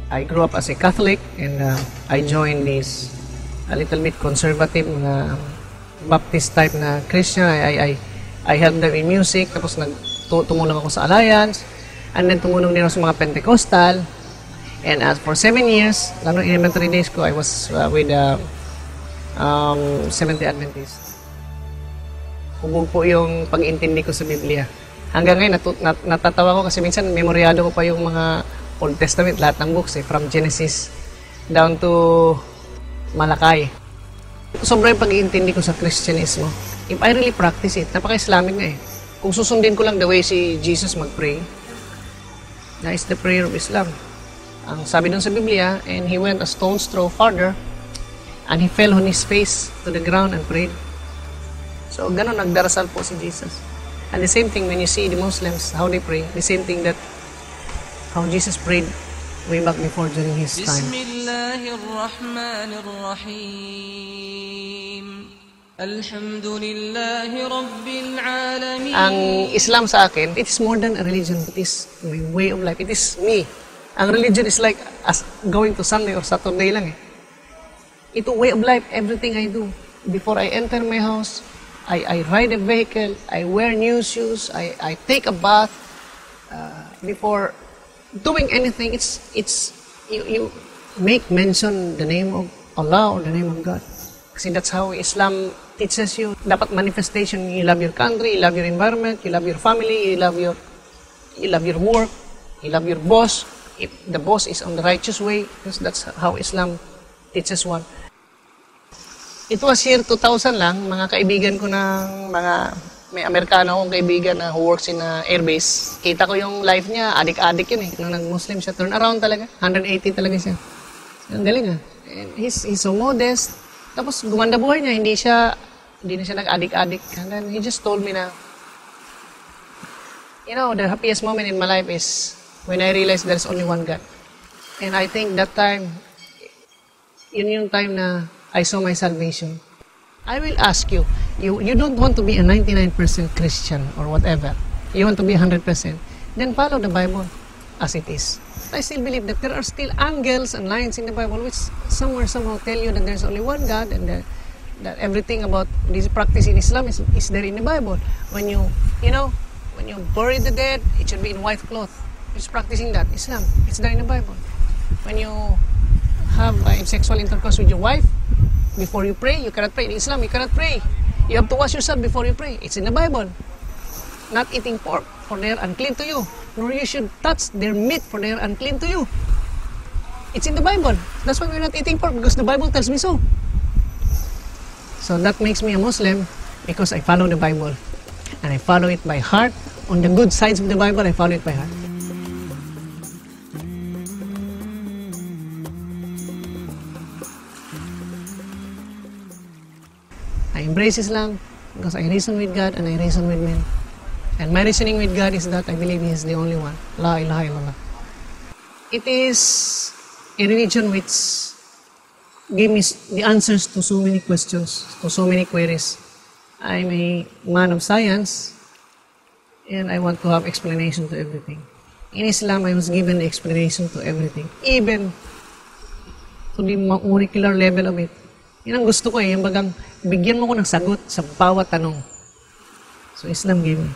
I grew up as a Catholic and I joined this a little bit conservative na Baptist type na Christian. I helped them in music, tapos tumulong ako sa Alliance, and then tumulong din ako sa mga Pentecostal. And for 7 years, lalo in elementary days ko, I was with Seventh-day Adventist. Hubog po yung pag-intindi ko sa Biblia. Hanggang ngayon, natatawa ko kasi minsan memoryado ko pa yung mga Old Testament, lahat ng books, from Genesis down to Malakay. Sobrang yung pag-iintindi ko sa Christianismo. If I really practice it, napaka-Islamic na eh. Kung susundin ko lang the way si Jesus mag-pray, that is the prayer of Islam. Ang sabi dun sa Biblia, and he went a stone's throw farther, and he fell on his face to the ground and prayed. So, ganun, nagdarasal po si Jesus. And the same thing when you see the Muslims, how they pray, the same thing that how Jesus prayed way back before during his time. Bismillahirrahmanirrahim. Alhamdulillahi Rabbil Alamin. Ang Islam sa akin, it is more than a religion. It is my way of life. It is me. Ang religion is like as going to Sunday or Saturday lang eh. Ito way of life, everything I do. Before I enter my house, I ride a vehicle, I wear new shoes, I take a bath. Before doing anything, you make mention the name of Allah or the name of God. Kasi that's how Islam teaches you. Dapat manifestation, you love your country, you love your environment, you love your family, you love your work, you love your boss. If the boss is on the righteous way, because that's how Islam teaches one. It was year 2000 lang, mga kaibigan ko ng may Amerikano akong kaibigan na who works in airbase. Kita ko yung life niya, adik-adik yun eh. Nung nag-Muslim siya, turn around talaga. 180 talaga siya. Ang galing ah. And he's so modest. Tapos gumanda buhay niya, hindi na siya nag-adik-adik. And then he just told me na, you know, the happiest moment in my life is when I realized there's only one God. And I think that time, yun yung time na I saw my salvation. I will ask you, you don't want to be a 99% Christian or whatever. You want to be 100%. Then follow the Bible as it is. I still believe that there are still angles and lines in the Bible which somehow tell you that there's only one God and that everything about this practice in Islam is there in the Bible. When you bury the dead, it should be in white cloth. Who's practicing that? Islam. It's there in the Bible. When you have sexual intercourse with your wife, before you pray, you cannot pray. In Islam, you cannot pray. You have to wash yourself before you pray. It's in the Bible. Not eating pork, for they are unclean to you. Nor you should touch their meat, for they are unclean to you. It's in the Bible. That's why we're not eating pork, because the Bible tells me so. So that makes me a Muslim, because I follow the Bible. And I follow it by heart. On the good sides of the Bible, I follow it by heart. I embrace Islam because I reason with God and I reason with men. And my reasoning with God is that I believe He is the only one. La ilaha illallah. It is a religion which gives me the answers to so many questions, to so many queries. I'm a man of science and I want to have explanation to everything. In Islam, I was given the explanation to everything, even to the molecular level of it. Yan ang gusto ko eh, yung bagang bigyan mo ko ng sagot sa bawat tanong. So Islam gave me.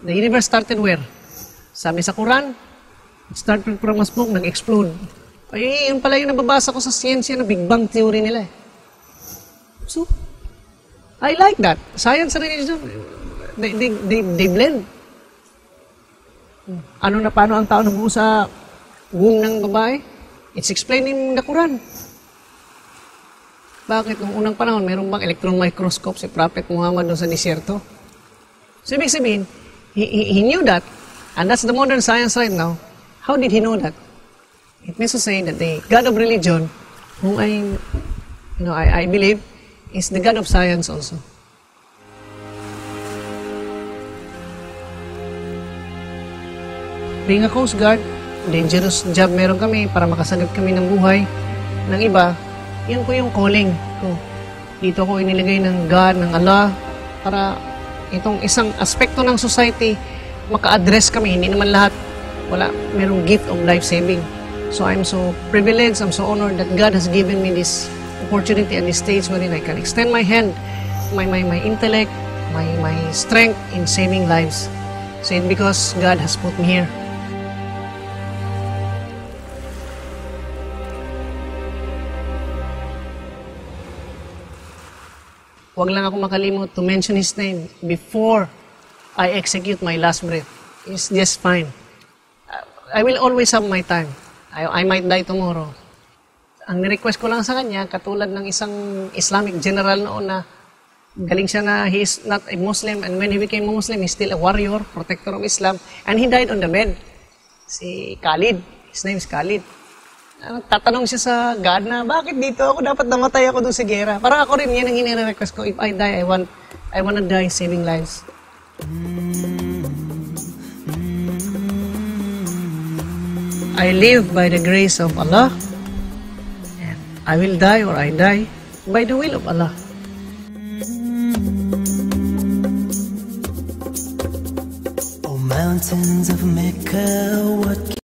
The universe started where? Sabi sa Quran, it started from a smoke, nag-explode. Ay, yun pala yung nababasa ko sa siyensya na Big Bang theory nila eh. So, I like that. Science and religion, they blend. Paano ang tao nabuo sa womb ng babae? It's explained in the Quran. Bakit? Nung unang panahon, mayroon bang electron microscope si Prophet Muhammad doon sa disyerto? So, ibig sabihin, he knew that, and that's the modern science right now. How did he know that? It means to say that the God of religion, whom I believe, is the God of science also. Being a Coast Guard, dangerous job meron kami para makasagot kami ng buhay ng iba. Yan po yung calling ko. Dito ko inilagay ng God, ng Allah, para itong isang aspekto ng society, maka-address kami. Hindi naman lahat, merong gift of life-saving. So I'm so privileged, I'm so honored that God has given me this opportunity and this stage wherein I can extend my hand, my intellect, my strength in saving lives. So it's because God has put me here. Huwag lang ako makalimot to mention His name before I execute my last breath. It's just fine. I will always have my time. I might die tomorrow. Ang request ko lang sa kanya, katulad ng isang Islamic general noon na galing siya na he is not a Muslim, and when he became a Muslim, he's still a warrior, protector of Islam, and he died on the bed. Si Khalid, his name is Khalid. Tatanong siya sa God na, bakit dito ako? Dapat namatay ako doon sa Esguerra. Parang ako rin, yan ang hini-request ko. If I die, I want to die saving lives. I live by the grace of Allah. And I will die or I die by the will of Allah. Oh, mountains of Mecca, what